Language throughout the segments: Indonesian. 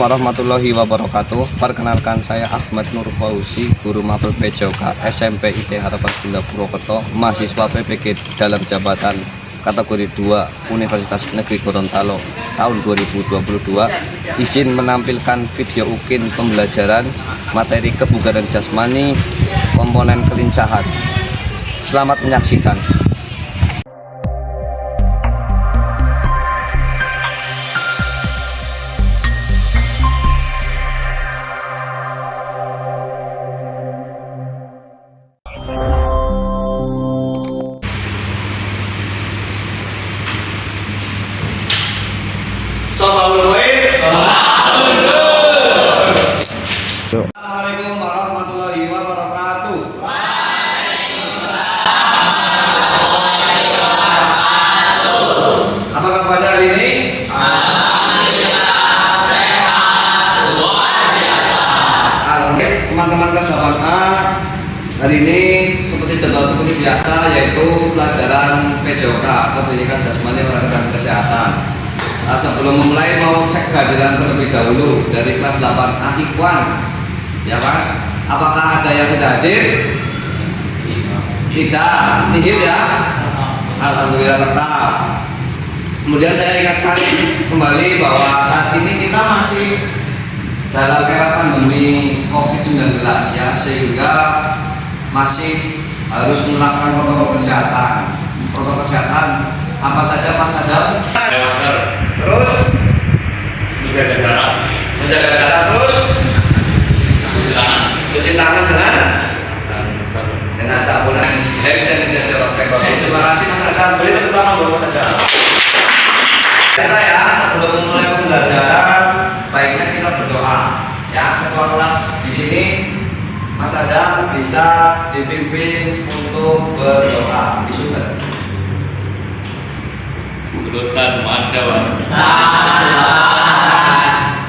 warahmatullahi wabarakatuh. Perkenalkan, saya Ahmad Nur Fauzi, guru mapel PJOK SMP IT Harapan Bunda Purwokerto, mahasiswa PPG dalam jabatan kategori 2 Universitas Negeri Gorontalo tahun 2022. Izin menampilkan video UKIN pembelajaran materi kebugaran jasmani komponen kelincahan. Selamat menyaksikan. Assalamualaikum warahmatullahi wabarakatuh. Apa kabar hari ini? Alhamdulillah sehat luar biasa. Oke, teman-teman kelas 8A, hari ini seperti jadwal seperti biasa, yaitu pelajaran PJOK atau pendidikan jasmani olahraga dan kesehatan. Sebelum memulai mau cek kehadiran terlebih dahulu dari kelas 8A Ikhwan. Ya Mas, apakah ada yang tidak hadir? Tidak, nihil ya. Alhamdulillah tetap. Kemudian saya ingatkan kembali bahwa saat ini kita masih dalam era pandemi COVID-19 ya, sehingga masih harus menerapkan protokol kesehatan. Protokol kesehatan apa saja Mas Azam? Terus menjaga jarak terus cuci tangan dengan sabun hand sanitizer. Terima kasih Mas Azam. Beri tepuk tangan buat Mas Azam. Saya sebelum memulai pembelajaran baiknya kita berdoa ya. Ketua kelas di sini Mas Azam bisa dipimpin untuk berdoa. Bismillah. Urusan madawan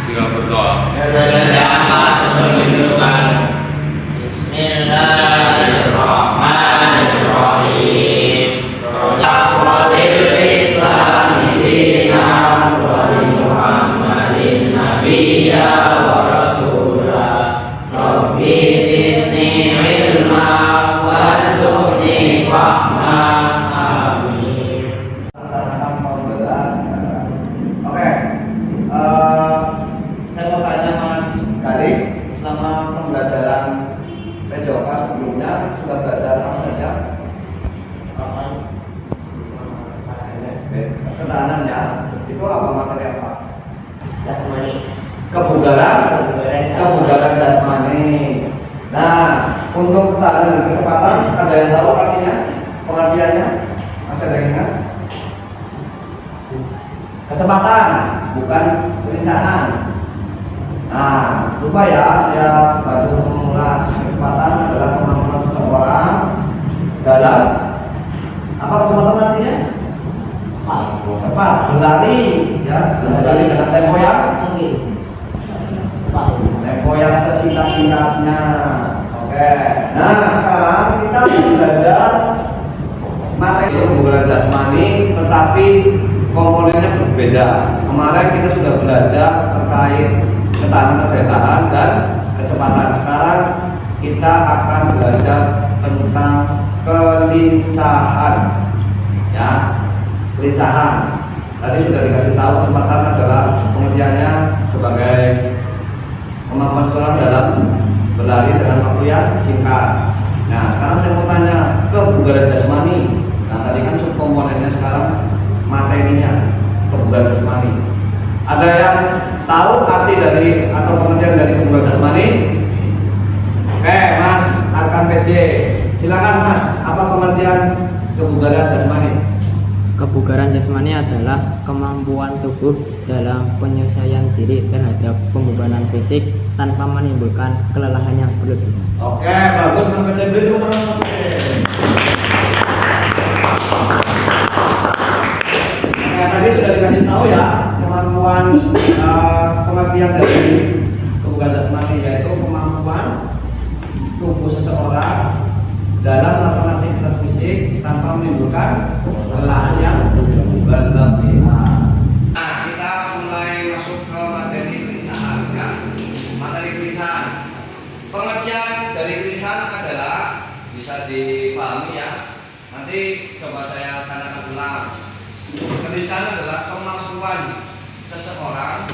juga berdoa. Bismillahirrahmanirrahim. Rojaqatil Islami dinam wa Muhammadin nabiyya wa rasulah. Rabbi zidni ilma warzuqni fahma. Saya mau tanya Mas Galih, selama pembelajaran PJOK sebelumnya sudah belajar apa saja? Ketahanan ya. Itu apa materi apa? Jasmani. Kebugaran jasmani. Nah, untuk ketahanan dan kecepatan ada yang tahu artinya? Pengertiannya? Masih ada yang ingat? Kecepatan, bukan kelincahan. Nah, lupa ya, saya baru mengulas. Kecepatan adalah kemampuan seseorang dalam apa kecepatan artinya? Cepat berlari, ya, berlari dengan tempo yang sesingkat-singkatnya. Oke. Nah, sekarang kita belajar materi kebugaran jasmani, tetapi komponennya berbeda. Kemarin kita sudah belajar terkait ketahanan kebetaan dan kecepatan. Sekarang kita akan belajar tentang kelincahan. Ya, kelincahan. Tadi sudah dikasih tahu kecepatan adalah pengertiannya sebagai kemampuan seorang dalam berlari dengan waktu yang singkat. Nah, sekarang saya mau tanya kebugaran jasmani. Nah, tadi kan subkomponennya, sekarang materinya kebugaran jasmani. Ada yang tahu arti dari atau pengertian dari kebugaran jasmani? Oke, Mas Arkan PJ, silakan Mas. Apa pengertian kebugaran jasmani? Kebugaran jasmani adalah kemampuan tubuh dalam penyesuaian diri terhadap pembebanan fisik tanpa menimbulkan kelelahan yang berlebihan. Oke, bagus Mas PJ. Tadi sudah dikasih tahu ya kemampuan pengertian dari kebugaran jasmani, yaitu kemampuan tubuh seseorang dalam melakukan aktivitas fisik tanpa menimbulkan kelelahan yang berlebihan. Nah, kita mulai masuk ke materi perencanaan. adalah bisa dipahami ya. Nanti coba saya tanyakan ulang. Kelincahan adalah kemampuan seseorang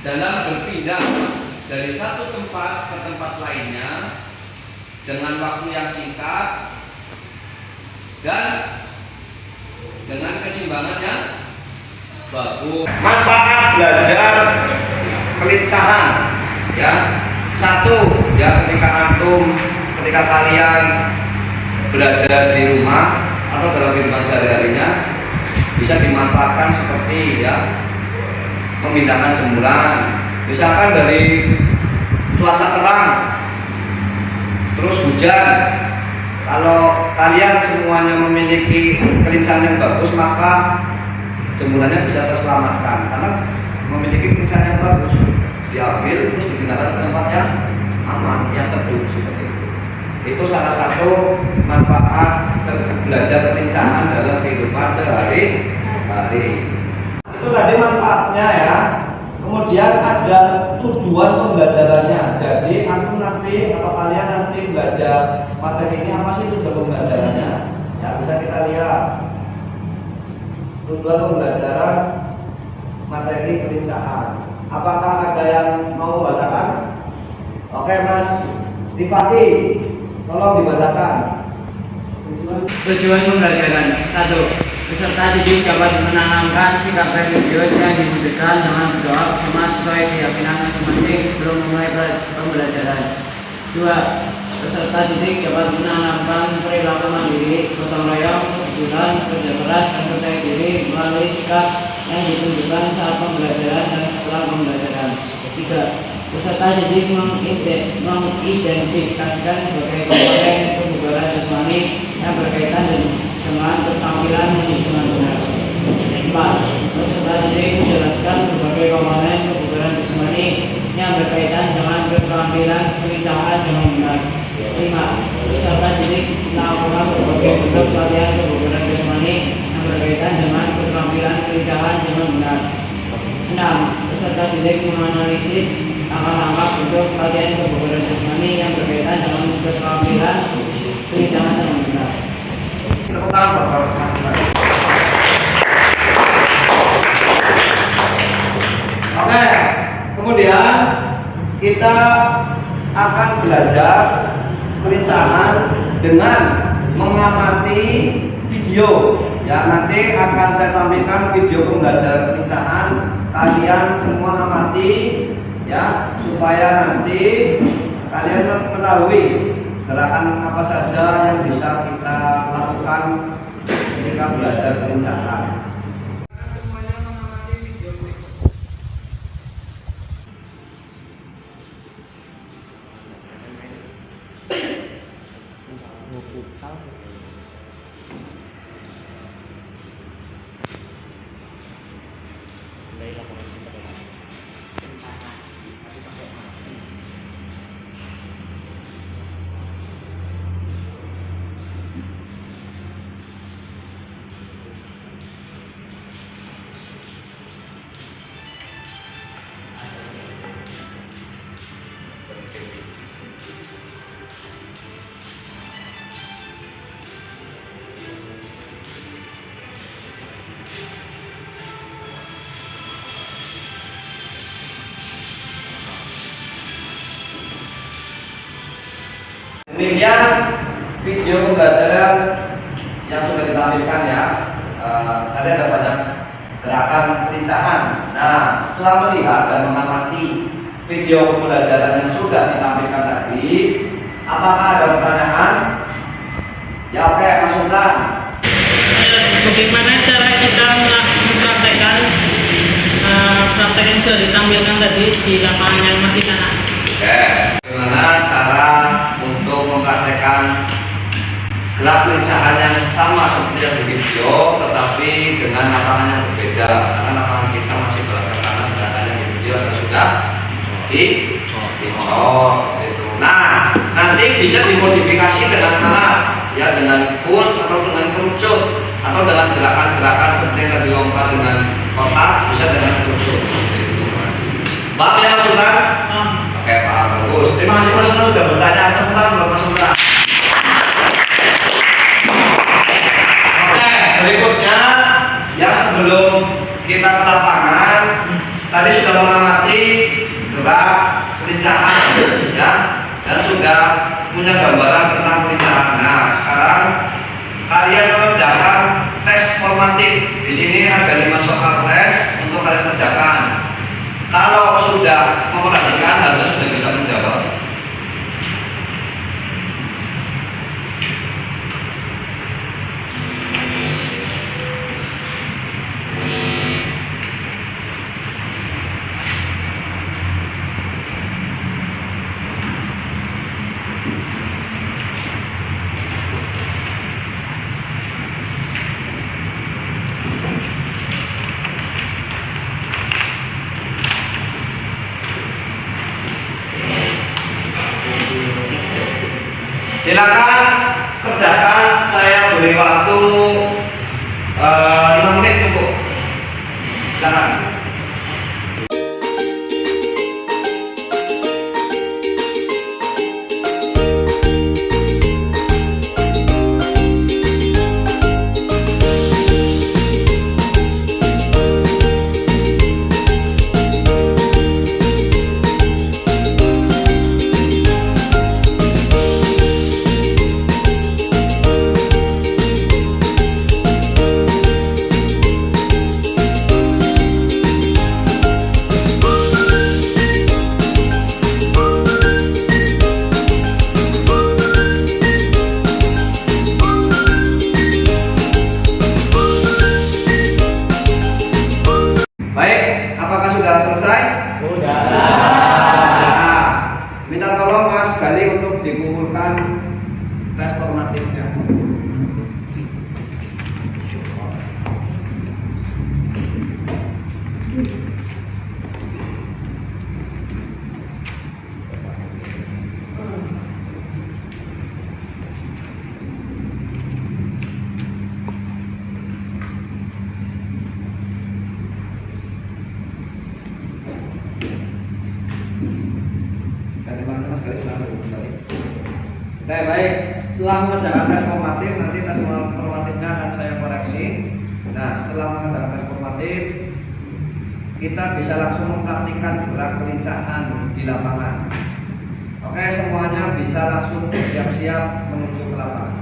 dalam berpindah dari satu tempat ke tempat lainnya dengan waktu yang singkat dan dengan keseimbangan yang bagus. Manfaat belajar kelincahan ya. Satu ya, ketika kalian berada di rumah atau dalam kehidupan sehari-harinya bisa dimanfaatkan seperti ya memindahkan jemuran. Misalkan dari cuaca terang terus hujan, kalau kalian semuanya memiliki kelincahan yang bagus maka jemurannya bisa terselamatkan karena memiliki kelincahan yang bagus. Diambil terus digunakan ke tempat yang aman, yang teduh seperti itu. Itu salah satu manfaat belajar kelincahan dalam kehidupan sehari-hari. Itu tadi manfaatnya ya. Kemudian ada tujuan pembelajarannya. Jadi aku nanti atau kalian nanti belajar materi ini apa sih tujuan pembelajarannya? Ya bisa kita lihat. Tujuan pembelajaran materi kelincahan. Apakah ada yang mau membacakan? Oke Mas Rifati, tolong dibacakan. Tujuan pembelajaran 1. Peserta didik dapat menanamkan sikap religius yang diwujudkan dengan berdoa bersama sesuai keyakinan masing-masing sebelum memulai pembelajaran. 2. Peserta didik dapat menanamkan perilaku mandiri, gotong royong, kejujuran, kerja keras, dan percaya diri melalui sikap yang ditunjukkan saat pembelajaran dan setelah pembelajaran. 3. Peserta didik mengidentifikasikan sebagai komponen kebugaran jasmani yang berkaitan dengan keterampilan menghitung benar. 4. Peserta didik menjelaskan berbagai komponen kebugaran jasmani yang berkaitan dengan keterampilan kelincahan dengan benar. 5. Peserta didik melakukan berbagai bentuk pelatihan kebugaran jasmani yang berkaitan dengan keterampilan kelincahan dengan benar. 6. Peserta didik menganalisis langkah-langkah bentuk pelatihan kebugaran jasmani yang berkaitan dengan keterampilan kelincahan dengan benar. Oke, kemudian kita akan belajar kelincahan dengan mengamati video. Ya, nanti akan saya tampilkan video pembelajaran kelincahan. Kalian semua amati ya, supaya nanti kalian mengetahui gerakan apa saja yang bisa kita lakukan ketika belajar kelincahan. Demikian video pembelajaran yang sudah ditampilkan ya. Tadi ada banyak gerakan kelincahan. Nah, setelah melihat dan mengamati video pembelajaran yang sudah ditampilkan tadi, apakah ada pertanyaan? Ya oke, Mas Sultan. Bagaimana cara kita mempraktekkan praktek yang sudah ditampilkan tadi di lapangan yang masih tanah? Oke, bagaimana cara untuk mempraktekkan gerak kelincahan yang sama seperti yang di video, tetapi dengan lapangan yang berbeda, karena lapangan kita masih berasal tanah, sedangkan yang di video sudah dicor seperti itu. Nah, nanti bisa dimodifikasi dengan alat, ya dengan full atau dengan kerucut, atau dengan gerakan-gerakan seperti yang tadi lompat dengan kotak, bisa dengan kerucut seperti itu, Mas. Paham ya Mas Sultan? Oke, paham, bagus. Terima kasih Mas Sultan sudah bertanya. Tepuk tangan buat Mas Sultan. sebelum kita ke lapangan, tadi sudah mengamati gerak pelincahan, ya, dan sudah punya gambaran tentang pelincahan. Nah, sekarang kalian mengerjakan tes formatif. Di sini ada 5 soal tes untuk kalian kerjakan. Kalau sudah memperhatikan, harusnya sudah bisa menjawab. Silakan kerjakan, saya beri waktu 5 menit cukup. Silakan. Baik, apakah sudah selesai? Sudah. Nah, minta tolong Mas Gali untuk dikumpulkan tes formatifnya. Oke, baik. Setelah mengerjakan tes formatif, nanti tes formatifnya akan saya koreksi. Nah, setelah mengerjakan tes formatif, kita bisa langsung mempraktikkan gerak pelincahan di lapangan. Oke, semuanya bisa langsung siap-siap menuju ke lapangan.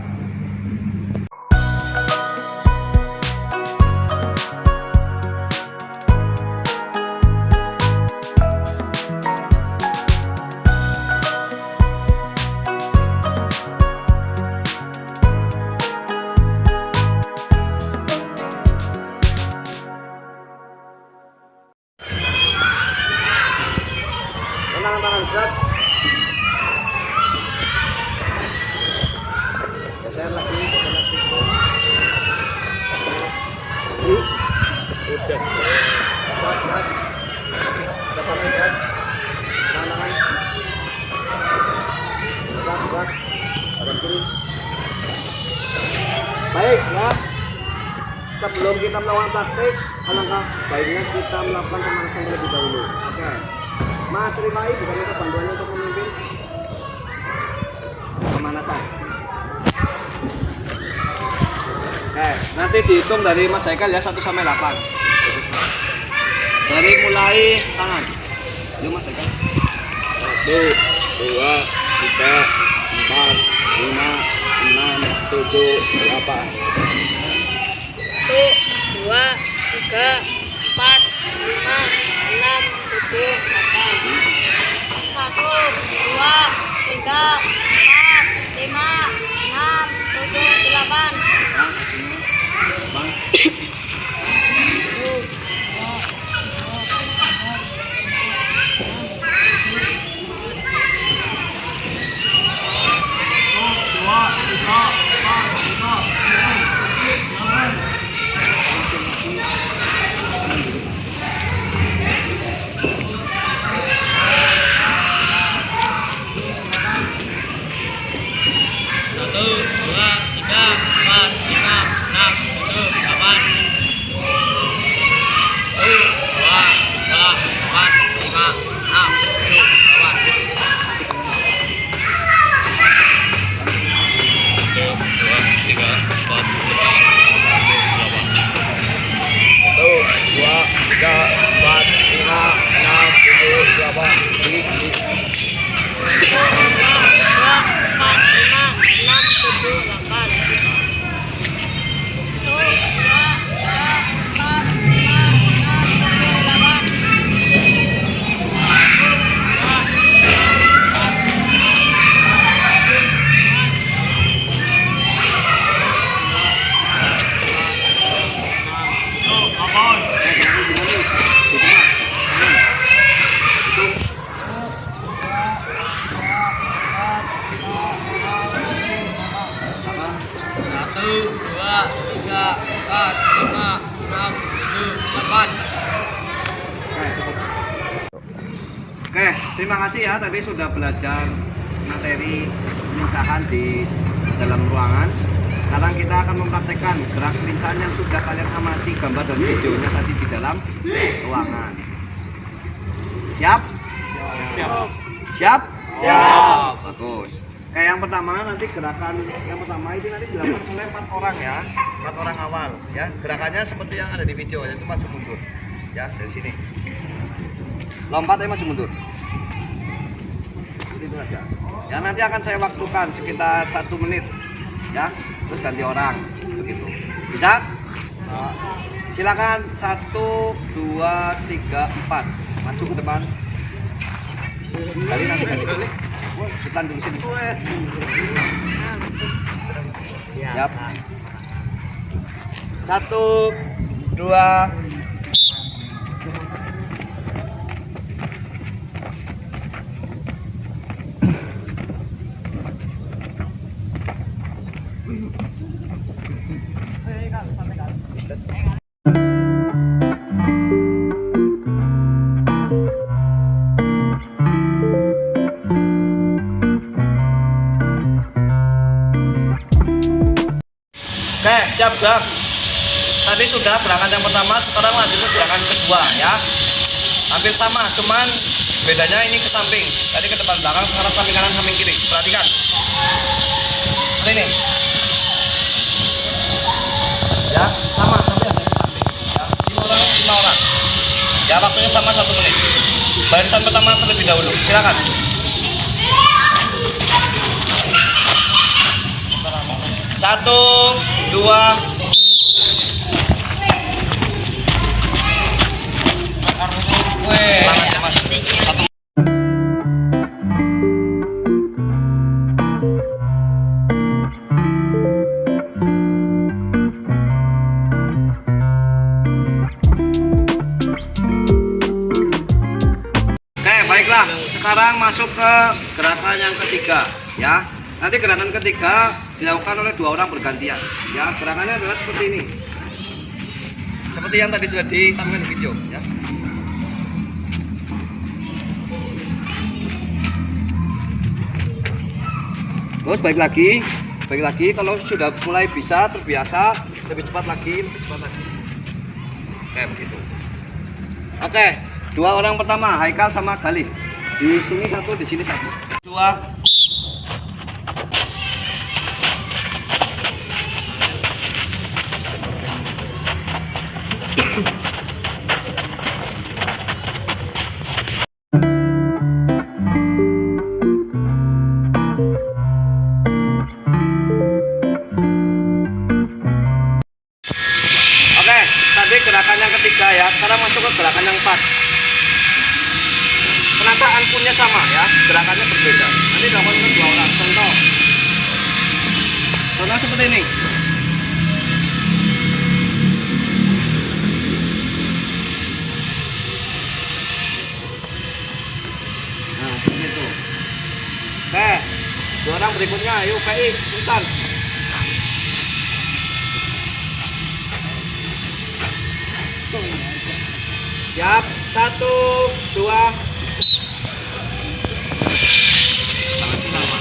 Tenang, tangan berat. Geser lagi, geser lagi. Udah. Berat, berat. Depan berat. Tangan. Berat, berat. Badan kiri. Baik, ya. Sebelum kita melakukan praktik, alangkah baiknya kita melakukan pemanasan terlebih dahulu. Oke. Mas Rifai, bukan itu bantuannya untuk memimpin pemanasan. Oke, nanti dihitung dari Mas Haikal ya 1 sampai 8. Dari mulai tangan. Yuk Mas Haikal. 1, 2, 3, 4, 5, 6, 7, 8. 1, 2, 3, 4, 5, 6, 7, 8. 1, 2, 3, 4, 5, 6, 7, 8. Bang. 4, 5, 6, 7, 8. Oke, terima kasih ya tadi sudah belajar materi pemincahan di dalam ruangan. Sekarang kita akan mempraktekkan gerak pemincahan yang sudah kalian amati gambar dan videonya tadi di dalam ruangan. Siap? Siap. Siap? Siap. Bagus. Yang pertama nanti gerakan yang pertama itu nanti dilakukan oleh 4 orang ya, 4 orang awal ya. Gerakannya seperti yang ada di video, yaitu maju mundur ya, dari sini. Lompat maju mundur. Itu aja. Ya nanti akan saya waktukan sekitar 1 menit ya, terus ganti orang begitu. Bisa? Silakan 1, 2, 3, 4 maju ke depan. Kali nanti ganti boleh. Kita dulu sini. Siap. 1, 2. Oke, siap gerak. Tadi sudah gerakan yang pertama, sekarang lanjut ke gerakan kedua ya. Hampir sama, cuman bedanya ini ke samping. Tadi ke depan belakang, sekarang samping kanan, samping kiri. Perhatikan. Ini. Ya, sama sampai ada ke samping. Ya, 5 orang. Ya, waktunya sama 1 menit. Barisan pertama terlebih dahulu. Silakan. Satu, 2. Pelan aja mas. 1. Oke, baiklah. Sekarang masuk ke gerakan yang ketiga ya. Nanti gerakan ketiga dilakukan oleh 2 orang bergantian. Ya, gerakannya adalah seperti ini. Seperti yang tadi sudah ditampilkan di video. Ya. Terus baik lagi. Kalau sudah mulai bisa terbiasa, lebih cepat lagi. Oke, begitu. Oke, 2 orang pertama, Haikal sama Galih. Di sini 1, di sini 1. 2. Oke, tadi gerakan yang ketiga ya. Sekarang masuk ke gerakan yang 4. Penataan punnya sama ya, gerakannya berbeda. Nanti dilakukan ke 2 orang. Contoh seperti ini. Nah, seperti itu. Oke, 2 orang berikutnya. Yuk, PI, Sultan. Siap, 1, 2. Tangan sini sama.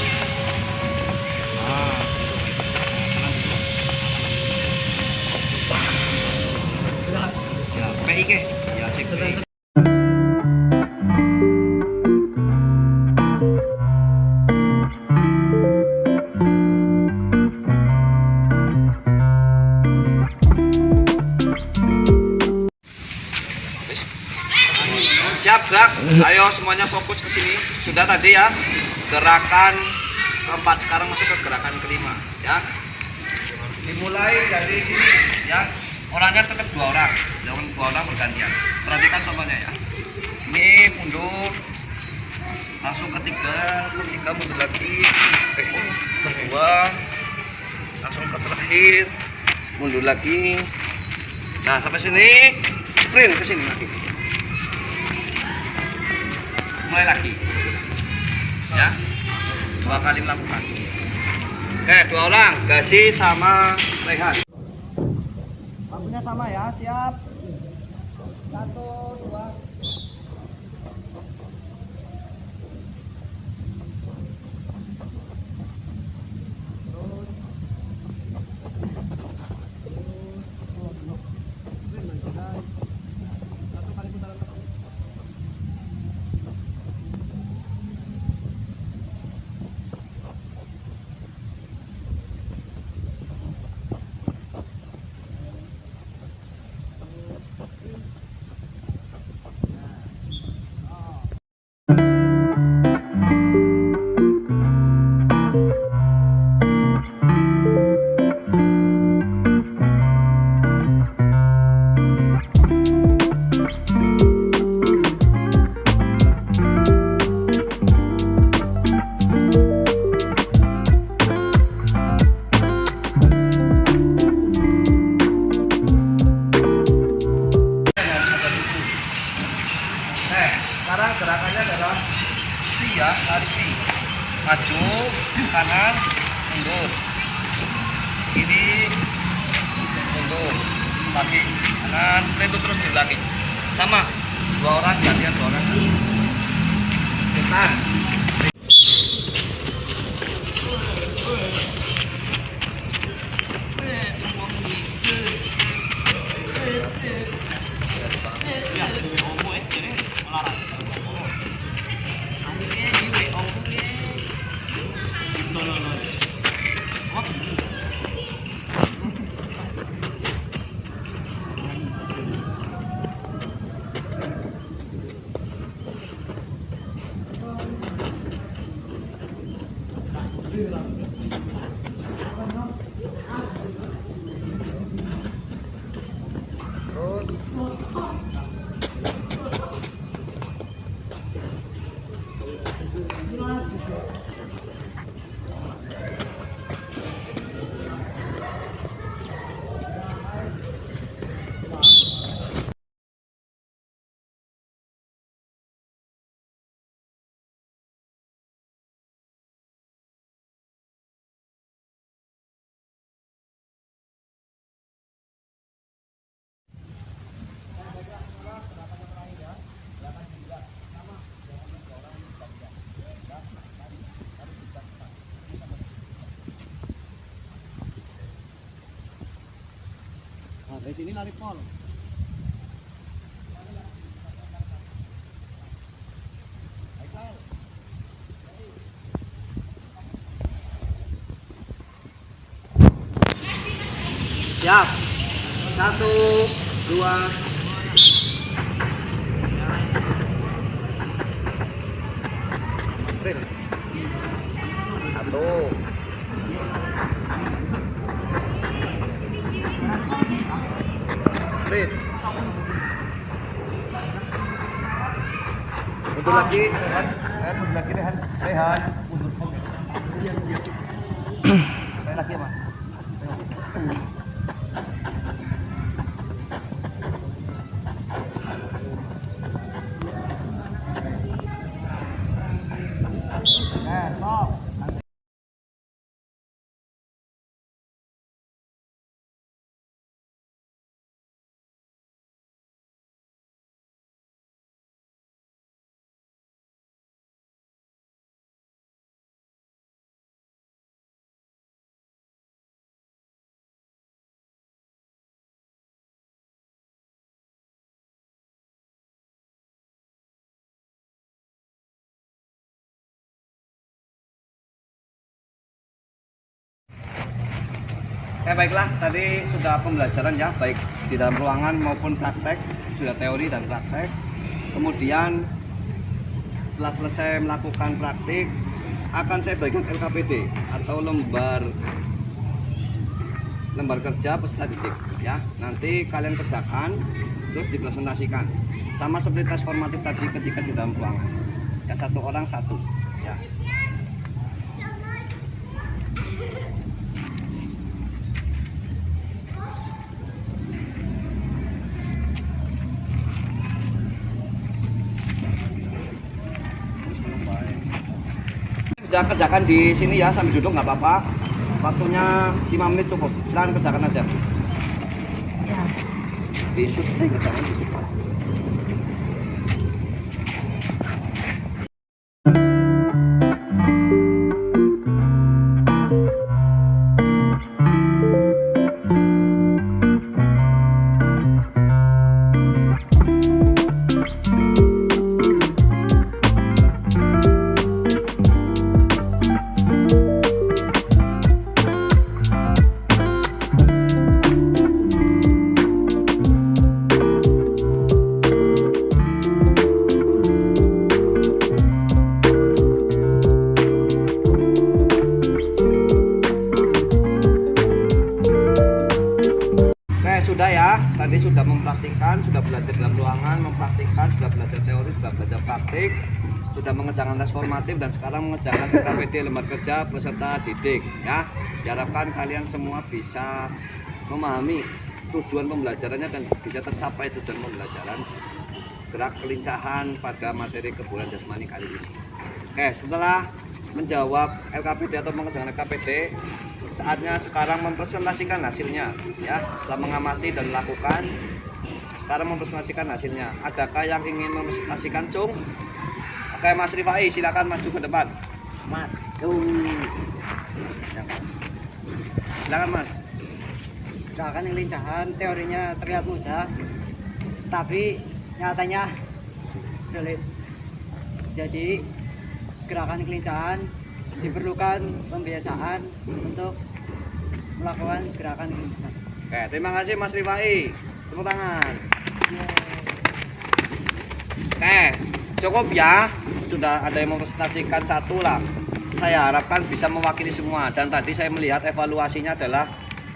Ya, PI ke? Ya, sik. Siap gerak, ayo semuanya fokus ke sini. Sudah tadi ya gerakan keempat, sekarang masuk ke gerakan kelima ya. Dimulai dari sini ya. Orangnya tetap 2 orang, jangan 2 orang bergantian. Perhatikan contohnya ya. Ini mundur, langsung ketiga mundur lagi, kedua, langsung ke terakhir, mundur lagi. Nah sampai sini, sprint ke sini lagi. Mulai lagi ya, 2 kali melakukan. Oke, 2 orang, Gasi sama Rehan. Waktunya sama ya, siap. 1, 2. Sekarang gerakannya adalah si ya, lari si. Maju, kanan, mundur. Kiri, mundur. Lagi, kanan, itu terus lagi. Sama, 2 orang gantian 2 orang. Kita. Dari sini lari pol. Siap. 1, 2. Satu. Mundur lagi, mundur lagi Rehan, mundur lagi ya Mas. Stop. Baiklah, tadi sudah pembelajaran ya, baik di dalam ruangan maupun praktek, sudah teori dan praktek. Kemudian setelah selesai melakukan praktik, akan saya bagikan LKPD atau lembar kerja peserta didik ya. Nanti kalian kerjakan terus dipresentasikan. Sama seperti tes formatif tadi ketika di dalam ruangan. Ya, 1 orang 1 ya. Bisa kerjakan di sini ya, sambil duduk nggak apa-apa. Waktunya 5 menit cukup. Silahkan kerjakan aja. di syuting jangan di syuting. Sudah ya, tadi sudah mempraktikkan, sudah belajar dalam ruangan, mempraktikkan, sudah belajar teori, sudah belajar praktik, sudah mengerjakan tes formatif dan sekarang mengerjakan KPD lembar kerja peserta didik ya. Diharapkan kalian semua bisa memahami tujuan pembelajarannya dan bisa tercapai tujuan pembelajaran gerak kelincahan pada materi kebugaran jasmani kali ini. Oke, setelah menjawab LKPD atau mengerjakan LKPD, saatnya sekarang mempresentasikan hasilnya ya. Setelah mengamati dan melakukan, sekarang mempresentasikan hasilnya. Adakah yang ingin mempresentasikan, Cung? Oke, Mas Rifai, silakan maju ke depan. Mas, Silakan Mas. gerakan kelincahan teorinya terlihat mudah, tapi nyatanya sulit. Jadi gerakan kelincahan diperlukan pembiasaan untuk melakukan gerakan kelincahan. Oke, terima kasih Mas Rifai. Tepuk tangan. Oke, cukup ya. Sudah ada yang mempresentasikan satu lah. Saya harapkan bisa mewakili semua. Dan tadi saya melihat evaluasinya adalah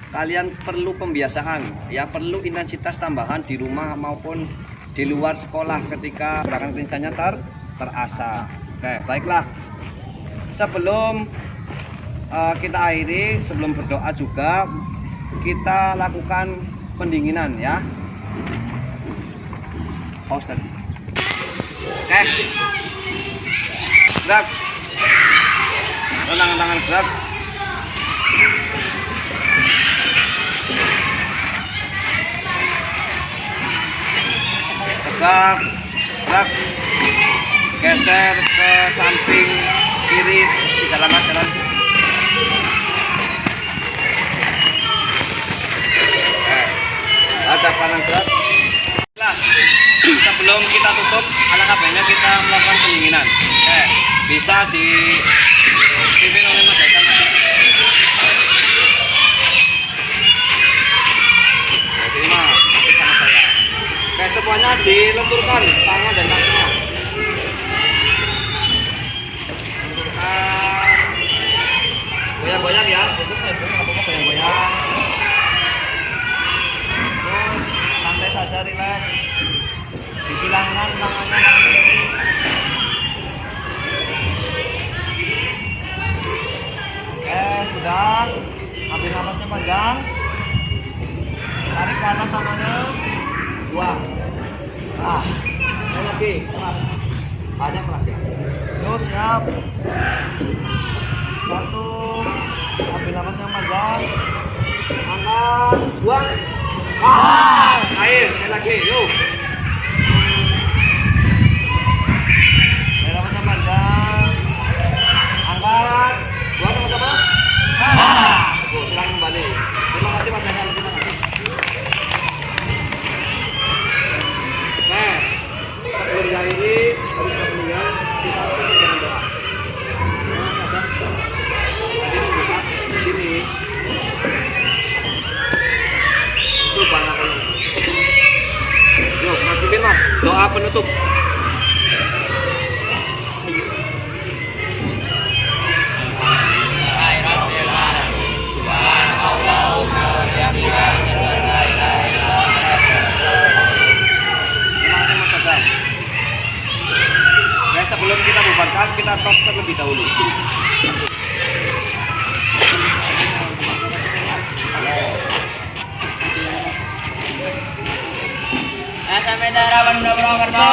kalian perlu pembiasaan, ya perlu intensitas tambahan di rumah maupun di luar sekolah ketika gerakan kelincahannya terasa. Oke, baiklah. Sebelum kita akhiri, sebelum berdoa juga kita lakukan pendinginan ya. Pause tadi. Oke. Gerak. Tangan gerak. Tegak. Gerak. Geser ke samping kiri di jalan. Ada kanan gerak. Nah, sebelum kita tutup, alangkah baiknya kita melakukan pendinginan. Bisa dipimpin oleh Mas Haikal. Jadi Mas, sama saya. Semuanya dilenturkan tangan dan kakinya. Goyang-goyang ya, goyang-goyang. Terus santai saja, rileks. Disilangkan tangannya ke kiri. Sudah. Ambil nafasnya panjang. Tarik kanan tangannya. Buang. Nah, lagi keras. Banyak keras ya. Terus siap. Satu. Ambil nafasnya panjang. Angkat. Buang. Air. Sekali lagi. Yuk. Ambil nafasnya panjang. Angkat. Buang sama-sama. Silakan kembali. Terima kasih Mas Haikal. Terima kasih. Sebelum diakhiri, harus kemudian kita tutup dengan doa. Tadi membuka di sini. Coba nakal. Yuk, Mas Pipin Mas, doa penutup. Sebelum kita bubarkan, kita tos terlebih dahulu. Sampai darah Purwokerto.